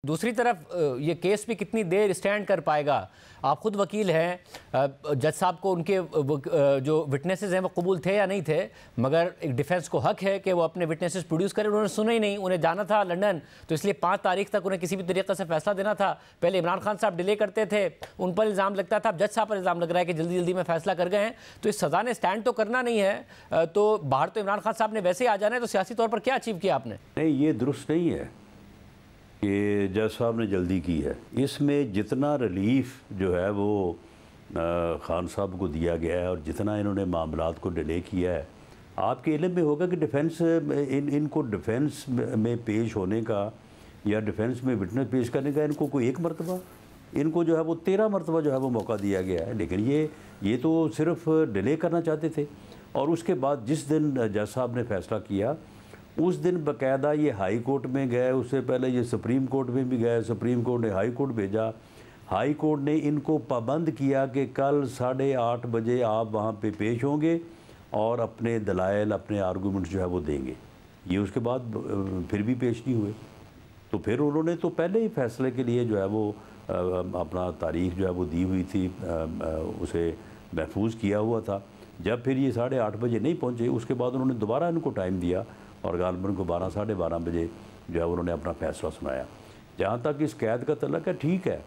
दूसरी तरफ ये केस भी कितनी देर स्टैंड कर पाएगा। आप खुद वकील हैं, जज साहब को उनके जो विटनेसेस हैं वो कबूल थे या नहीं थे, मगर एक डिफेंस को हक है कि वो अपने विटनेसेस प्रोड्यूस करें। उन्होंने सुने ही नहीं, उन्हें जाना था लंदन, तो इसलिए 5 तारीख तक उन्हें किसी भी तरीके से फैसला देना था। पहले इमरान खान साहब डिले करते थे, उन पर इल्ज़ाम लगता था, अब जज साहब पर इल्ज़ाम लग रहा है कि जल्दी जल्दी में फैसला कर गए हैं। तो इस सज़ा ने स्टैंड तो करना नहीं है, तो बाहर तो इमरान खान साहब ने वैसे ही आ जाना है, तो सियासी तौर पर क्या अचीव किया आपने? नहीं, ये दुरुस्त नहीं है कि जज साहब ने जल्दी की है। इसमें जितना रिलीफ जो है वो खान साहब को दिया गया है और जितना इन्होंने मामलात को डिले किया है, आपके इल्म में होगा कि डिफेंस इनको डिफेंस में पेश होने का या डिफेंस में विटनेस पेश करने का इनको कोई एक मरतबा, इनको जो है वो 13 मरतबा जो है वो मौका दिया गया है। लेकिन ये तो सिर्फ डिले करना चाहते थे। और उसके बाद जिस दिन जज साहब ने फ़ैसला किया उस दिन बाकायदा ये हाई कोर्ट में गए, उससे पहले ये सुप्रीम कोर्ट में भी गए, सुप्रीम कोर्ट ने हाई कोर्ट भेजा, हाई कोर्ट ने इनको पाबंद किया कि कल 8:30 बजे आप वहाँ पे पेश होंगे और अपने दलाइल, अपने आर्गूमेंट्स जो है वो देंगे। ये उसके बाद फिर भी पेश नहीं हुए। तो फिर उन्होंने तो पहले ही फैसले के लिए जो है वो अपना तारीख जो है वो दी हुई थी, उसे महफूज किया हुआ था। जब फिर ये 8:30 बजे नहीं पहुँचे, उसके बाद उन्होंने दोबारा इनको टाइम दिया और गालबन को 12 साढ़े 12 बजे जो है उन्होंने अपना फ़ैसला सुनाया। जहाँ तक इस कैद का तल्लुक है, ठीक है,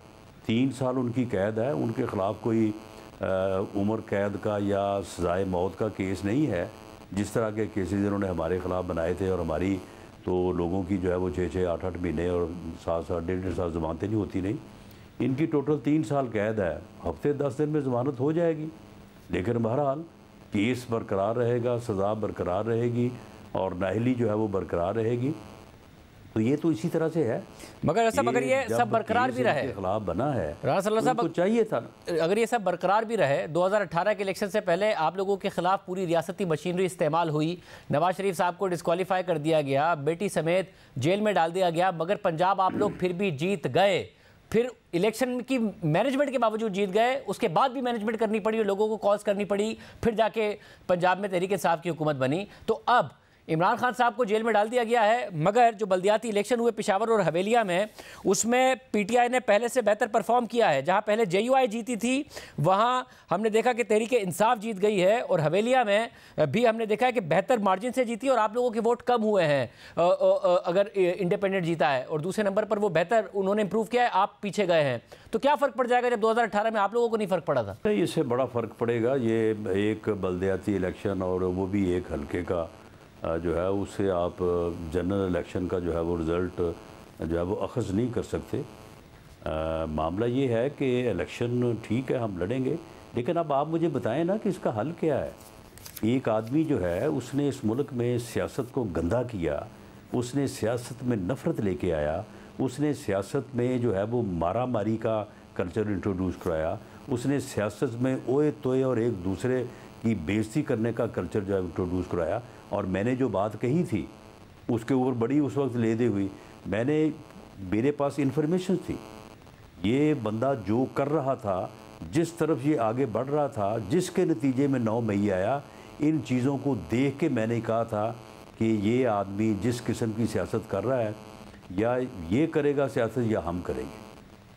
3 साल उनकी कैद है, उनके ख़िलाफ़ कोई उम्र कैद का या सज़ाए मौत का केस नहीं है, जिस तरह के केसेस इन्होंने हमारे ख़िलाफ़ बनाए थे। और हमारी तो लोगों की जो है वो 6-6, 8-8 महीने और 7-7, 1.5 साल ज़मानतें नहीं होती। नहीं, इनकी टोटल 3 साल कैद है, हफ्ते 10 दिन में ज़मानत हो जाएगी। लेकिन बहरहाल केस बरकरार रहेगा, सज़ा बरकरार रहेगी और नाहली जो है वो बरकरार रहेगी। तो ये तो इसी तरह से है। मगर सब अगर ये सब बरकरार भी रहे, खिलाफ बना है, राना सल्लल्लाहु अलैहि वसल्लम को चाहिए था, अगर ये सब बरकरार भी रहे, 2018 के इलेक्शन से पहले आप लोगों के खिलाफ पूरी रियासती मशीनरी इस्तेमाल हुई, नवाज शरीफ साहब को डिस्क्वालीफाई कर दिया गया, बेटी समेत जेल में डाल दिया गया, मगर पंजाब आप लोग फिर भी जीत गए। फिर इलेक्शन की मैनेजमेंट के बावजूद जीत गए, उसके बाद भी मैनेजमेंट करनी पड़ी और लोगों को कॉल्स करनी पड़ी, फिर जाके पंजाब में तहरीक इंसाफ की हुकूमत बनी। तो अब इमरान खान साहब को जेल में डाल दिया गया है, मगर जो बल्दियाती इलेक्शन हुए पेशावर और हवेलिया में, उसमें पीटीआई ने पहले से बेहतर परफॉर्म किया है। जहां पहले जेयूआई जीती थी, वहां हमने देखा कि तहरीक इंसाफ जीत गई है, और हवेलिया में भी हमने देखा है कि बेहतर मार्जिन से जीती और आप लोगों के वोट कम हुए हैं अगर इंडिपेंडेंट जीता है। और दूसरे नंबर पर वो बेहतर उन्होंने इंप्रूव किया है, आप पीछे गए हैं। तो क्या फ़र्क पड़ जाएगा जब 2018 में आप लोगों को नहीं फ़र्क पड़ा था? नहीं, इससे बड़ा फ़र्क पड़ेगा। ये एक बल्दियाती इलेक्शन और वो भी एक हल्के का जो है, उससे आप जनरल इलेक्शन का जो है वो रिज़ल्ट जो है वो अखज़ नहीं कर सकते। मामला ये है कि इलेक्शन ठीक है, हम लड़ेंगे, लेकिन अब आप मुझे बताएं ना कि इसका हल क्या है। एक आदमी जो है उसने इस मुल्क में सियासत को गंदा किया, उसने सियासत में नफ़रत लेके आया, उसने सियासत में जो है वो मारा मारी का कल्चर इंट्रोड्यूस कराया, उसने सियासत में ओए तोए और एक दूसरे की बेइज्जती करने का कल्चर जो है इंट्रोड्यूस कराया। और मैंने जो बात कही थी उसके ऊपर बड़ी उस वक्त लेदे हुई, मेरे पास इन्फॉर्मेशन थी। ये बंदा जो कर रहा था, जिस तरफ ये आगे बढ़ रहा था, जिसके नतीजे में 9 मई आया, इन चीज़ों को देख के मैंने कहा था कि ये आदमी जिस किस्म की सियासत कर रहा है, या ये करेगा सियासत या हम करेंगे।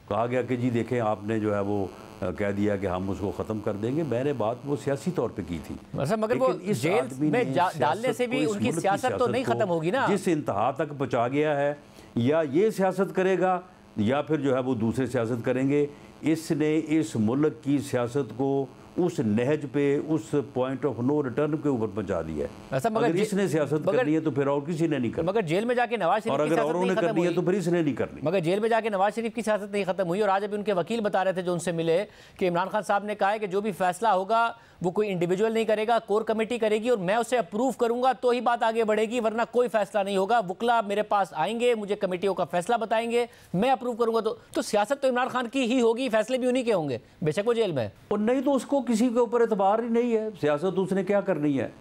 कहा गया कि जी देखें, आपने जो है वो कह दिया कि हम उसको ख़त्म कर देंगे। मैंने बात वो सियासी तौर पे की थी, मगर वो जेल में डालने से भी उनकी सियासत तो नहीं ख़त्म होगी ना। जिस इंतहा तक पहुँचा गया है, या ये सियासत करेगा या फिर जो है वो दूसरे सियासत करेंगे। इसने इस मुल्क की सियासत को उस नहज पे, उस पॉइंट ऑफ नो रिटर्न के ऊपर पहुंचा दिया है। अगर इसने सियासत करनी है तो फिर और किसी ने नहीं करनी। मगर जेल में जाके नवाज शरीफ की सियासत नहीं खत्म हुई है तो फिर इसने नहीं करनी। मगर जेल में जाके नवाज शरीफ की सियासत नहीं खत्म हुई। और आज अभी उनके वकील बता रहे थे जो उनसे मिले कि इमरान खान साहब ने कहा है कि जो भी फैसला होगा वो कोई इंडिविजुअल नहीं करेगा, कोर कमेटी करेगी और मैं उसे अप्रूव करूंगा तो ही बात आगे बढ़ेगी, वरना कोई फैसला नहीं होगा। वकला मेरे पास आएंगे, मुझे कमेटियों का फैसला बताएंगे, मैं अप्रूव करूंगा। तो सियासत तो इमरान खान की ही होगी, फैसले भी उन्हीं के होंगे, बेशक वो जेल में। और नहीं तो उसको किसी के ऊपर एतबार ही नहीं है। सियासत उसने क्या करनी है,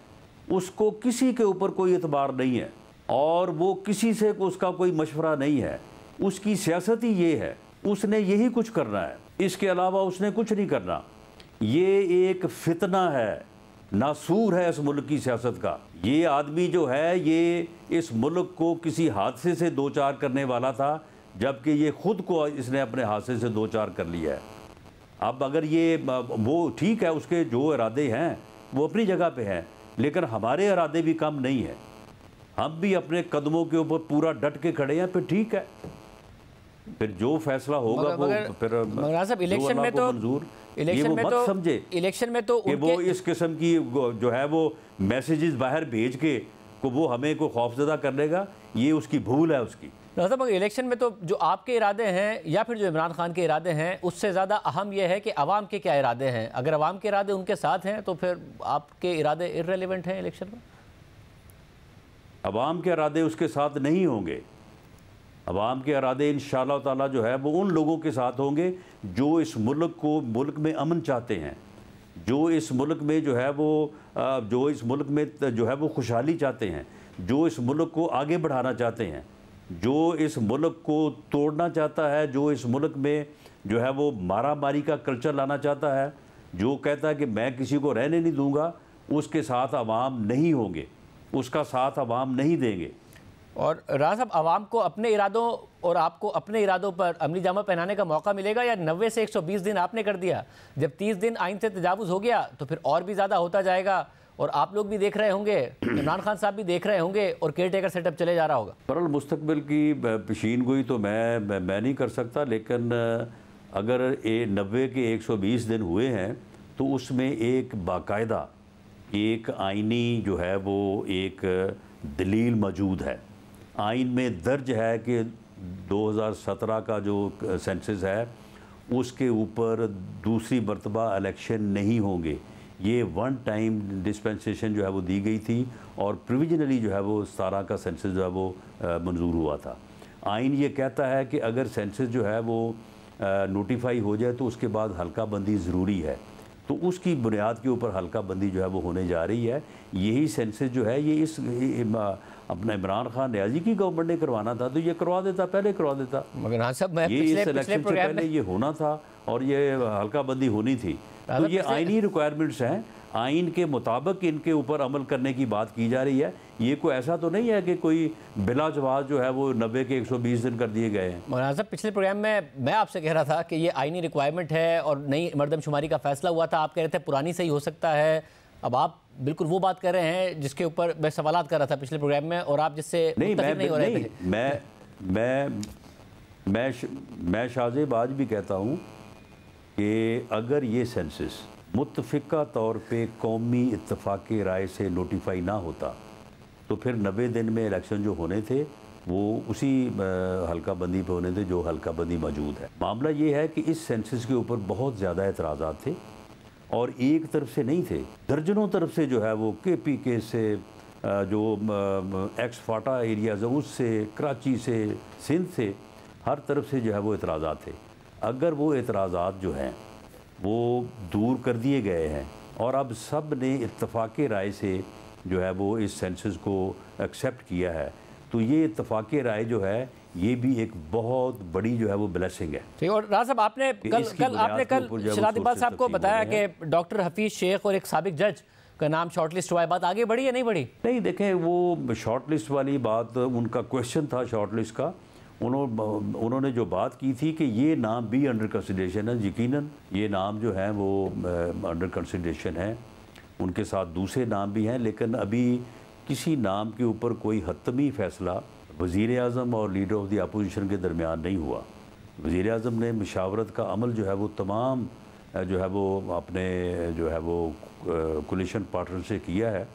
उसको किसी के ऊपर कोई एतबार नहीं है और वो किसी से उसका कोई मशवरा नहीं है। उसकी सियासत ही ये है, उसने यही कुछ करना है, इसके अलावा उसने कुछ नहीं करना। ये एक फितना है, नासूर है इस मुल्क की सियासत का। ये आदमी जो है ये इस मुल्क को किसी हादसे से दो चार करने वाला था, जबकि ये खुद को इसने अपने हाथे से दो चार कर लिया है। अब अगर ये वो ठीक है, उसके जो इरादे हैं वो अपनी जगह पे हैं, लेकिन हमारे इरादे भी कम नहीं है। हम भी अपने कदमों के ऊपर पूरा डट के खड़े हैं, फिर ठीक है, फिर जो फैसला होगा वो फिर इलेक्शन में तो मंजूर। इलेक्शन में तो समझे इलेक्शन में तो कि वो इस किस्म की जो है वो मैसेजेस बाहर भेज के को वो हमें को खौफजदा करने का, ये उसकी भूल है उसकी। मगर इलेक्शन में तो जो आपके इरादे हैं या फिर जो इमरान खान के इरादे हैं, उससे ज़्यादा अहम यह है कि अवाम के क्या इरादे हैं। अगर अवाम के इरादे उनके साथ हैं तो फिर आपके इरादे इर्रेलेवेंट हैं इलेक्शन में। अवाम के इरादे उसके साथ नहीं होंगे। अवाम के इरादे इंशाअल्लाह ताला जो है वो उन लोगों के साथ होंगे जो इस मुल्क में अमन चाहते हैं, जो इस मुल्क में जो है वो जो इस मुल्क में जो है वो खुशहाली चाहते हैं, जो इस मुल्क को आगे बढ़ाना चाहते हैं, जो इस मुल्क को तोड़ना चाहता है, जो इस मुल्क में जो है वो मारा मारी का कल्चर लाना चाहता है, जो कहता है कि मैं किसी को रहने नहीं दूंगा, उसके साथ अवाम नहीं होंगे, उसका साथ अवाम नहीं देंगे। और राज साहब, आवाम को अपने इरादों और आपको अपने इरादों पर अमली जामा पहनाने का मौका मिलेगा, या 90 से 120 दिन आपने कर दिया, जब 30 दिन आइन से तजावुज़ हो गया तो फिर और भी ज़्यादा होता जाएगा, और आप लोग भी देख रहे होंगे, इमरान खान साहब भी देख रहे होंगे, और केयर टेकर सेटअप चले जा रहा होगा। बहरहाल मुस्तकबिल की पेशीन गोई तो मैं नहीं कर सकता, लेकिन अगर 90 के 120 दिन हुए हैं तो उसमें एक बाकायदा एक आइनी जो है वो एक दलील मौजूद है। आइन में दर्ज है कि 2017 का जो सेंसस है उसके ऊपर दूसरी मरतबा इलेक्शन नहीं होंगे। ये वन टाइम डिस्पेंसेशन जो है वो दी गई थी, और प्रोविजनली जो है वो 17 का सेंसस जो है वो मंजूर हुआ था। आइन ये कहता है कि अगर सेंसस जो है वो नोटिफाई हो जाए तो उसके बाद हल्का बंदी ज़रूरी है, तो उसकी बुनियाद के ऊपर हल्का बंदी जो है वो होने जा रही है। यही सेंसस जो है ये इस अपना इमरान खान न्याजी की गवर्नमेंट ने करवाना था तो ये करवा देता, पहले करवा देता। मगर हाँ साहब, मैं ये इस इलेक्शन से पहले ये होना था और ये हल्का बंदी होनी थी। तो ये आइनी रिक्वायरमेंट्स हैं, आइन के मुताबिक इनके ऊपर अमल करने की बात की जा रही है। ये कोई ऐसा तो नहीं है कि कोई बिला जवाब जो है वो 90 के 120 दिन कर दिए गए हैं। मौलाना साहब, पिछले प्रोग्राम में मैं आपसे कह रहा था कि ये आइनी रिक्वायरमेंट है और नई मरदमशुमारी का फैसला हुआ था, आप कह रहे थे पुरानी सही हो सकता है। अब आप बिल्कुल वो बात कर रहे हैं जिसके ऊपर मैं सवालात कर रहा था पिछले प्रोग्राम में, और आप जिससे नहीं हो रहे थे। मैं शाहजेब आज भी कहता हूँ कि अगर ये सेंसस मुत्तफ़िका तौर पे कौमी इत्तफ़ाक़ राय से नोटिफाई ना होता तो फिर 90 दिन में इलेक्शन जो होने थे वो उसी हल्का बंदी पे होने थे जो हल्का बंदी मौजूद है। मामला ये है कि इस सेंसस के ऊपर बहुत ज़्यादा एतराज़ात थे, और एक तरफ से नहीं थे, दर्जनों तरफ से जो है वो KPK से, जो एक्स फाटा एरियाज़ है उससे, कराची से, सिंध से, हर तरफ से जो है वो एतराज़ात थे। अगर वो एतराज़ात जो हैं वो दूर कर दिए गए हैं और अब सब ने इत्तफ़ाक़ राय से जो है वो इस सेंसस को एक्सेप्ट किया है, तो ये इत्तफ़ाक़ राय जो है ये भी एक बहुत बड़ी जो है वो ब्लेसिंग है। ठीक। और राज साहब, आपने कल शराद इकबाल साहब को बताया कि डॉक्टर हफीज़ शेख और एक साबिक जज का नाम शॉर्टलिस्ट हुआ है, बात आगे बढ़ी या नहीं बढ़ी? नहीं, देखें वो शॉर्टलिस्ट वाली बात, उनका क्वेश्चन था शॉर्टलिस्ट का, उन्होंने जो बात की थी कि ये नाम भी अंडर कंसिडरेशन है। यकीनन ये नाम जो है वो अंडर कंसिडरेशन है, उनके साथ दूसरे नाम भी हैं, लेकिन अभी किसी नाम के ऊपर कोई हतमी फ़ैसला वज़ीर आज़म और लीडर ऑफ द अपोजिशन के दरमियान नहीं हुआ। वज़ीर आज़म ने मशावरत का अमल जो है वो तमाम जो है वो अपने जो है वो कोलिशन पार्टनर से किया है।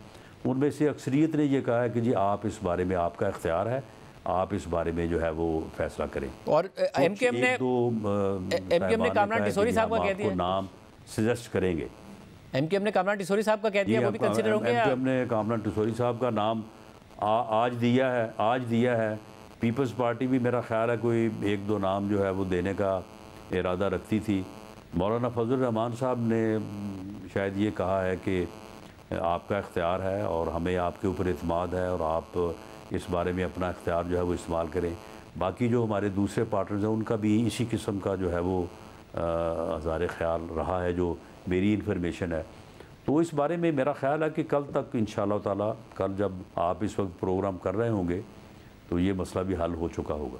उनमें से अक्सरियत ने यह कहा है कि जी आप इस बारे में, आपका इख्तियार है, आप इस बारे में जो है वो फैसला करें। और एमकेएम ने कामरान टिसोरी साहब का कह दिया, नाम सजेस्ट करेंगे। एमकेएम ने कामरान टिसोरी साहब का कह दिया, वो भी कंसीडर होंगे। एमकेएम ने कामरान टिसोरी साहब का नाम आज दिया है। पीपल्स पार्टी भी मेरा ख्याल है कोई 1-2 नाम जो है वो देने का इरादा रखती थी। मौलाना फजल रहमान साहब ने शायद ये कहा है कि आपका इख्तियार है और हमें आपके ऊपर इत्मीद है और आप इस बारे में अपना इख्तियार जो है वो इस्तेमाल करें। बाकी जो हमारे दूसरे पार्टनर्स हैं उनका भी इसी किस्म का जो है वो हज़ार ख्याल रहा है, जो मेरी इन्फॉर्मेशन है। तो इस बारे में मेरा ख्याल है कि कल तक इंशाअल्लाह ताला, कल जब आप इस वक्त प्रोग्राम कर रहे होंगे तो ये मसला भी हल हो चुका होगा।